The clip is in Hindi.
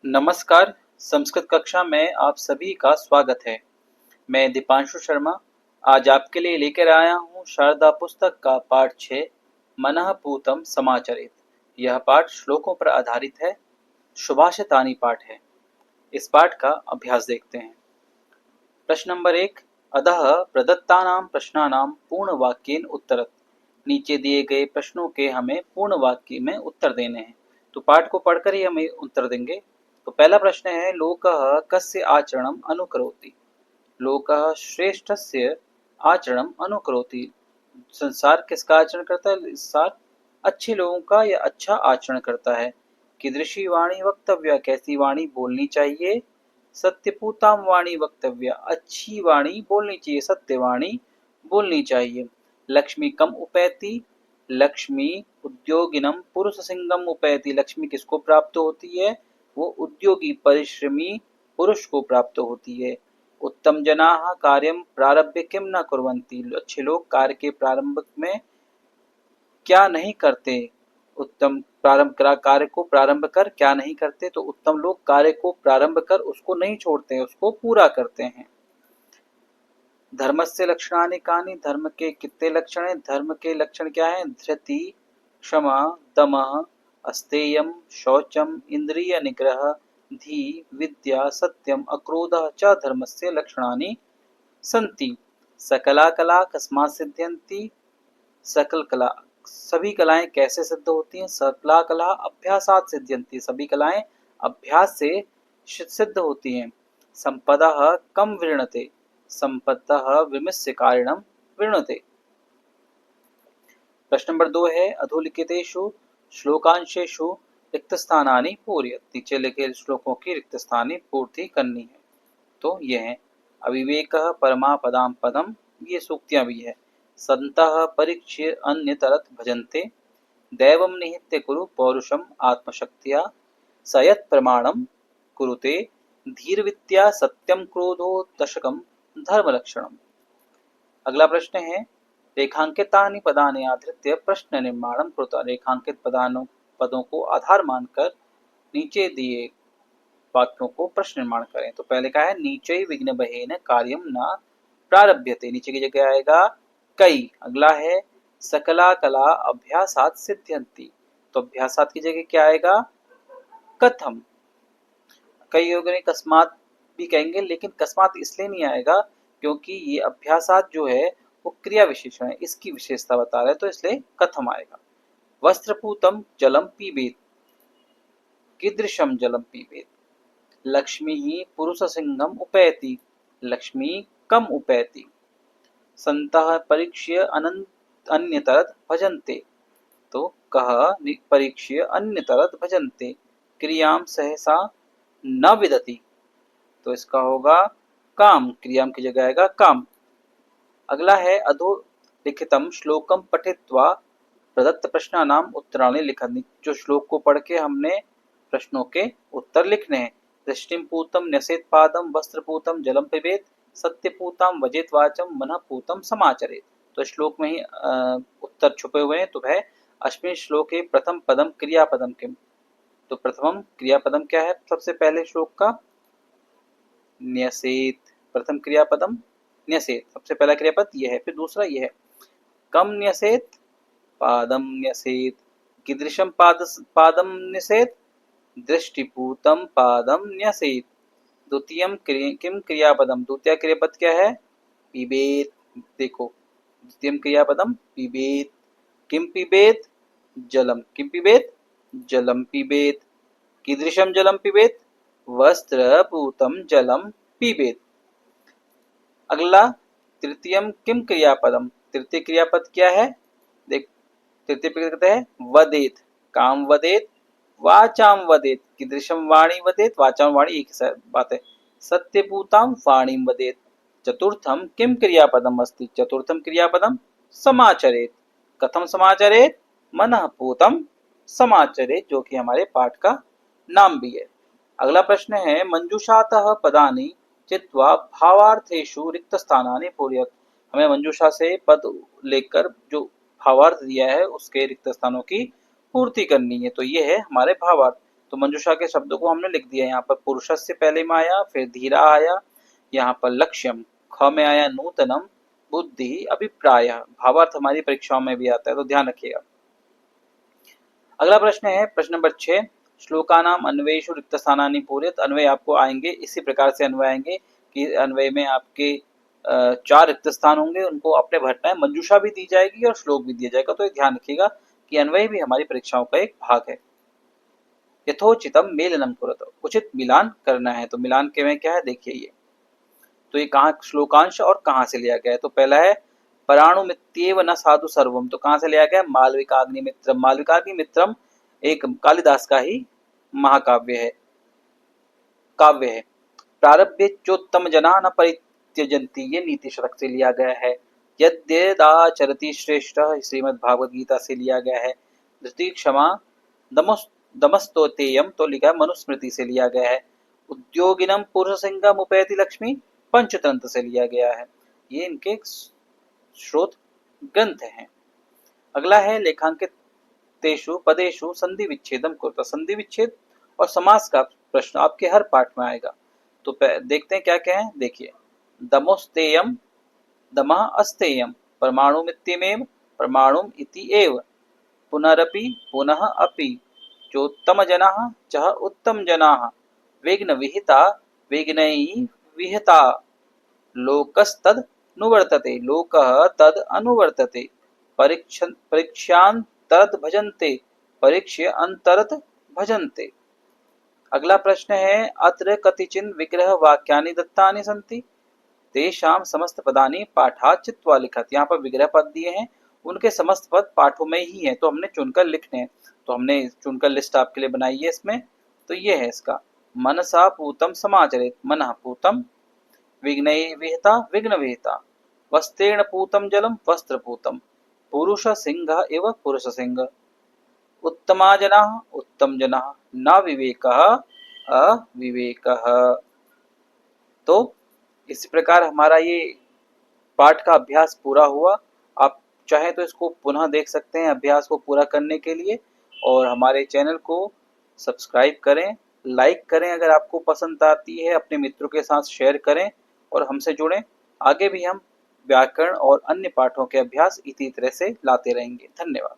नमस्कार, संस्कृत कक्षा में आप सभी का स्वागत है। मैं दीपांशु शर्मा आज आपके लिए लेकर आया हूँ शारदा पुस्तक का पाठ 6 मनः पूतं समाचरेत। यह पाठ श्लोकों पर आधारित है, सुभाषितानी पाठ है। इस पाठ का अभ्यास देखते हैं। प्रश्न नंबर 1, अधः प्रदत्तानां प्रश्नानां पूर्ण वाक्येन उत्तरत्। नीचे दिए गए प्रश्नों के हमें पूर्ण वाक्य में उत्तर देने हैं। तो पाठ को पढ़कर ही हमें उत्तर देंगे। तो पहला प्रश्न है, लोकः कस्य आचरणम् अनुकरोति। लोकः श्रेष्ठस्य आचरणम् अनुकरोति। संसार किसका आचरण करता है? संसार अच्छे लोगों का या अच्छा आचरण करता है। कीदृशी वाणी वक्तव्या, कैसी वाणी बोलनी चाहिए? सत्यपूतां वाणी वक्तव्या, अच्छी वाणी बोलनी चाहिए, सत्यवाणी बोलनी चाहिए। लक्ष्मी कम उपैति, लक्ष्मी उद्योगिनम पुरुष सिंगम उपैति। लक्ष्मी किसको प्राप्त होती है? वो उद्योगी परिश्रमी पुरुष को प्राप्त होती है। उत्तम जनाः कार्यं प्रारभ्य किम न कुर्वन्ति। अच्छे लोग कार्य के प्रारंभ में क्या नहीं करते? उत्तम कार्य को प्रारंभ कर क्या नहीं करते? तो उत्तम लोग कार्य को प्रारंभ कर उसको नहीं छोड़ते हैं, उसको पूरा करते हैं। धर्मस्य लक्षणानि कानि। धर्म के कितने लक्षण हैं? धर्म के लक्षण क्या हैं? धृति, क्षमा, दमः, अस्तेयम, शौचम, इंद्रिय निग्रह, धी, विद्या, सत्यम, अक्रोधः च धर्मस्य लक्षणानि सन्ति। सकला कला कस्मात् सिद्ध्यन्ति। सकल कला, सभी कलाएं कैसे सिद्ध होती हैं? सकला कला अभ्यासात् सिद्ध्यन्ति। सभी कलाएं अभ्यास से सिद्ध होती हैं। संपदः कम वृणते। संपत्तः विमस्य कारणं वृणते। प्रश्न नंबर 2 है, अधोलिखितेषु श्लोकांशेषु रिक्तस्थानानि पूरयत्। नीचे लिखे श्लोकों की रिक्त स्थानी पूर्ति करनी है। तो ये है, अविवेकः परमापदां पदम, ये सूक्तियां भी है। संतः परीक्ष्य अन्यतरत् भजन्ते, दैवं निहित्य कुरु पौरुषम आत्मशक्त्या, सयत् प्रमाणम कुरुते, धीर्विद्या सत्यम क्रोधो दशकम धर्मलक्षणम। अगला प्रश्न है, रेखांकितानि पदानि आधृत्य प्रश्न निर्माणम कृता। रेखांकित पदों को आधार मानकर नीचे दिए वाक्यों को प्रश्न निर्माण करें। तो पहले का है, नीचे विघ्न बहेन कार्यम न प्रारभ्यते। नीचे की जगह आएगा कई। अगला है, सकला कला अभ्यासात् सिद्ध्यन्ति। तो अभ्यासात् की जगह क्या आएगा? कथम। कई लोगों ने कस्मात भी कहेंगे, लेकिन कस्मात इसलिए नहीं आएगा क्योंकि ये अभ्यासात जो है वो क्रिया विशेषण है, इसकी विशेषता बता रहे हैं, तो इसलिए कथम आएगा। वस्त्रपूतम जलम पीबेत, कीदृशम जलम पीबेत। लक्ष्मी ही पुरुष सिंहम उपैति। लक्ष्मी कम उपैति। संतः परीक्ष्य अन्यतरत् भजन्ते। तो कह परीक्ष्य अन्यतरत् भजन्ते। क्रियाम सहसा न विदति। तो इसका होगा काम। क्रियाम की जगह आएगा काम। अगला है, अधोलिखितम श्लोकम पठित्वा प्रदत्त प्रश्नानाम उत्तराणि लिखन्ति। जो श्लोक को पढ़ के हमने प्रश्नों के उत्तर लिखने हैं। दृष्टिम पूतम न्यसेत पादम, वस्त्रपूतम जलम पिबेत, सत्यपूताम वजेत वाचम, मनः पूतम समाचरेत। तो श्लोक में ही उत्तर छुपे हुए हैं। तो है, अस्मिन् श्लोके प्रथम पदम क्रियापदम किम। तो प्रथमम क्रियापदम क्या है सबसे पहले श्लोक का? न्यसेत। प्रथम क्रियापदम न्यसेत, सबसे पहला क्रियापद ये है। फिर दूसरा ये है, कम न्यसेत पादम न्यसेत। कीदृशम पादम न्यसेत। दृष्टिपूतम पादम न्यसेत। द्वितीयम किम क्रियापदम। द्वितीय क्रियापद क्या है? पिबेत। देखो, द्वितीयम क्रियापदम पिबेत। किम पिबेत? जलम। किम पिबेत? जलम पिबेत। कीदृशम जलम पिबेत? वस्त्रपूतम जलम पिबेत। अगला, तृतीयम किम क्रियापदम। तृतीय क्रियापद क्या है? देख, तृतीय कहते हैं वदेत। काम वदेत, वाचाम वदेत। कीदृशम वाणी वदेत। वाचाम वाणी एक बात है। सत्यपूताम वाणी वदेत। चतुर्थम किम क्रियापदम अस्ति। चतुर्थम क्रियापदम समाचरेत। कथम समाचरेत? मनः पूतम समाचरेत, जो कि हमारे पाठ का नाम भी है। अगला प्रश्न है, मंजूषातः पदानि चित्वा भावार्थेषु रिक्त स्थानानि पूरयत्। हमें मंजूषा से पद लेकर जो भावार्थ दिया है उसके रिक्त स्थानों की पूर्ति करनी है। तो ये है हमारे भावार्थ। तो मंजूषा के शब्दों को हमने लिख दिया। यहाँ पर पुरुषस्य पहले में आया, फिर धीरा आया, यहाँ पर लक्ष्यम, ख में आया नूतनम, बुद्धि, अभिप्राय। भावार्थ हमारी परीक्षाओं में भी आता है, तो ध्यान रखिएगा। अगला प्रश्न है प्रश्न नंबर 6, श्लोकानाम अन्वयेषु रिक्त स्थानानि पूरयेत्। अन्वय आपको आएंगे इसी प्रकार से अन्वय आएंगे कि अन्वय में आपके 4 रिक्त स्थान होंगे, उनको आपने भरना है। मंजूषा भी दी जाएगी और श्लोक भी दिया जाएगा, तो ध्यान रखिएगा कि अन्वय भी हमारी परीक्षाओं का एक भाग है। यथोचितम मेलनम कुरुत, उचित मिलान करना है। तो मिलान के में क्या है देखिए ये, तो ये कहाँ श्लोकांश और कहाँ से लिया गया है। तो पहला है पराणुमित्येव न साधु सर्वम, तो कहाँ से लिया गया? मालविकाग्निमित्रम। मालविकाग्निमित्रम एक कालिदास का ही महाकाव्य है, काव्य है। प्रारभ्योत्तम जना न परित्यजन्ति, ये नीति शतक से लिया गया है। यद्यदाचरति श्रेष्ठ, श्रीमद् भागवत गीता से लिया गया है। धृति क्षमा दमस्तोतेयम, तो लिखा है मनुस्मृति से लिया गया है। उद्योगिनम पुरुष सिंगम उपैति लक्ष्मी, पंचतंत्र से लिया गया है। ये इनके स्रोत ग्रंथ हैं। अगला है लेखांकित तेषु पदेषु संधि विच्छेदम कुरुत। संधि विच्छेद और समास का प्रश्न आपके हर पाठ में आएगा। तो देखते हैं क्या क्या है, देखिए। दमोस्तेयम, दमः अस्तेयम, परमाणुमित्यमेव, परमाणुम इति एव, पुनरपि, पुनः अपि, चोत्तम जनाः, चः उत्तम जनाः, वेग्न विहिता, वेग्नैः विहिता, लोकस्तद अनुवर्तते, लोकः तद अनुवर्तते, परीक्षान्तरत भजन्ते, परीक्ष्य अंतरत भजन्ते। अगला प्रश्न है अत्र कतिचिन विग्रह वाक्यानि दत्तानि सन्ति, तेषां समस्त पदानि पाठात् चित्वा लिखत। यहाँ पर विग्रह पद दिए हैं, उनके समस्त पद पाठों में ही है, तो हमने चुनकर लिखने हैं। तो हमने चुनकर लिस्ट आपके लिए बनाई है इसमें। तो ये है इसका, मनसा पूतम समाचरेत्, मनः पूतम, विघ्नैः विहिता, विघ्न विहिता, वस्त्रेण पूतम जलम, वस्त्र पूतम, पुरुष सिंह एव पुरुष सिंह, उत्तमा जनाः, उत्तम जनाः, न विवेकः अविवेकः। तो इस प्रकार हमारा ये पाठ का अभ्यास पूरा हुआ। आप चाहे तो इसको पुनः देख सकते हैं अभ्यास को पूरा करने के लिए, और हमारे चैनल को सब्सक्राइब करें, लाइक करें अगर आपको पसंद आती है, अपने मित्रों के साथ शेयर करें और हमसे जुड़ें। आगे भी हम व्याकरण और अन्य पाठों के अभ्यास इसी तरह से लाते रहेंगे। धन्यवाद।